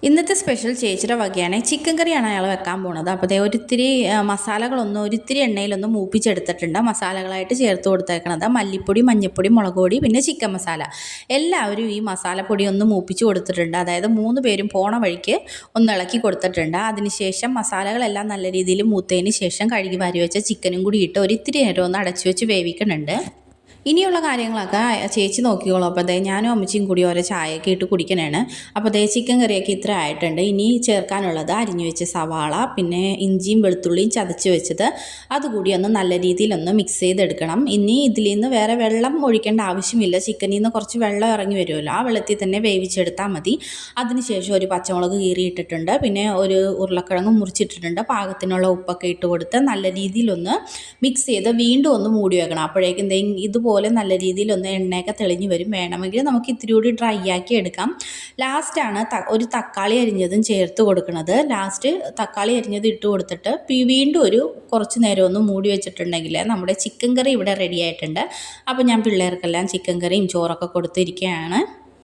ഇന്നത്തെ സ്പെഷ്യൽ ചേച്ചിയുടെ വകയാണ്. ചിക്കൻ കറിയാണ് അയാൾ വെക്കാൻ പോണത്. അപ്പോൾ അതേ ഒരിത്തിരി മസാലകളൊന്നും ഒരിത്തിരി എണ്ണയിലൊന്നും മൂപ്പിച്ചെടുത്തിട്ടുണ്ട്. മസാലകളായിട്ട് ചേർത്ത് കൊടുത്തേക്കണത് മല്ലിപ്പൊടി, മഞ്ഞൾപ്പൊടി, മുളക് പൊടി, പിന്നെ ചിക്കൻ മസാല. എല്ലാവരും ഈ മസാലപ്പൊടി ഒന്ന് മൂപ്പിച്ച് കൊടുത്തിട്ടുണ്ട്. അതായത് 3 പേരും പോണ വഴിക്ക് ഒന്ന് ഇളക്കി കൊടുത്തിട്ടുണ്ട്. അതിനുശേഷം മസാലകളെല്ലാം നല്ല രീതിയിൽ മൂത്തതിന് ശേഷം കഴുകി വാരി വെച്ച ചിക്കനും കൂടി ഇട്ട് ഒരിത്തിരി നേരം ഒന്ന് അടച്ചു വെച്ച് വേവിക്കുന്നുണ്ട്. ഇനിയുള്ള കാര്യങ്ങളൊക്കെ ചേച്ചി നോക്കിക്കോളൂ. അപ്പോൾ ഞാനും അമ്മച്ചിയും കൂടി ഓരോ ചായയൊക്കെ ഇട്ട് കുടിക്കണേണ്. അപ്പോൾ ചിക്കൻ കറിയൊക്കെ ഇത്ര ആയിട്ടുണ്ട്. ഇനി ചേർക്കാനുള്ളത് അരിഞ്ഞു വെച്ച സവാള, പിന്നെ ഇഞ്ചിയും വെളുത്തുള്ളിയും ചതച്ച് വെച്ചത്, അതുകൂടി ഒന്ന് നല്ല രീതിയിലൊന്ന് മിക്സ് ചെയ്തെടുക്കണം. ഇനി ഇതിൽ നിന്ന് വേറെ വെള്ളം ഒഴിക്കേണ്ട ആവശ്യമില്ല. ചിക്കനിൽ നിന്ന് കുറച്ച് വെള്ളം ഇറങ്ങി വരുമല്ലോ, ആ വെള്ളത്തിൽ തന്നെ വേവിച്ചെടുത്താൽ മതി. അതിനുശേഷം ഒരു പച്ചമുളക് കീറിയിട്ടിട്ടുണ്ട്, പിന്നെ ഒരു ഉരുളക്കിഴങ്ങ് മുറിച്ചിട്ടിട്ടുണ്ട്. പാകത്തിനുള്ള ഉപ്പൊക്കെ ഇട്ട് കൊടുത്ത് നല്ല രീതിയിലൊന്ന് മിക്സ് ചെയ്ത് വീണ്ടും ഒന്ന് മൂടി വെക്കണം. അപ്പോഴേക്കും ഇതുപോലെ നല്ല രീതിയിലൊന്ന് എണ്ണയൊക്കെ തെളിഞ്ഞ് വരും. വേണമെങ്കിൽ നമുക്ക് ഇത്തിരി കൂടി ഡ്രൈ ആക്കി എടുക്കാം. ലാസ്റ്റാണ് ഒരു തക്കാളി അരിഞ്ഞതും ചേർത്ത് കൊടുക്കുന്നത്. ലാസ്റ്റ് തക്കാളി അരിഞ്ഞത് ഇട്ട് കൊടുത്തിട്ട് വീണ്ടും ഒരു കുറച്ച് നേരം ഒന്ന് മൂടി വെച്ചിട്ടുണ്ടെങ്കിൽ നമ്മുടെ ചിക്കൻ കറി ഇവിടെ റെഡി ആയിട്ടുണ്ട്. അപ്പോൾ ഞാൻ പിള്ളേർക്കെല്ലാം ചിക്കൻ കറിയും ചോറൊക്കെ കൊടുത്തിരിക്കുകയാണ്.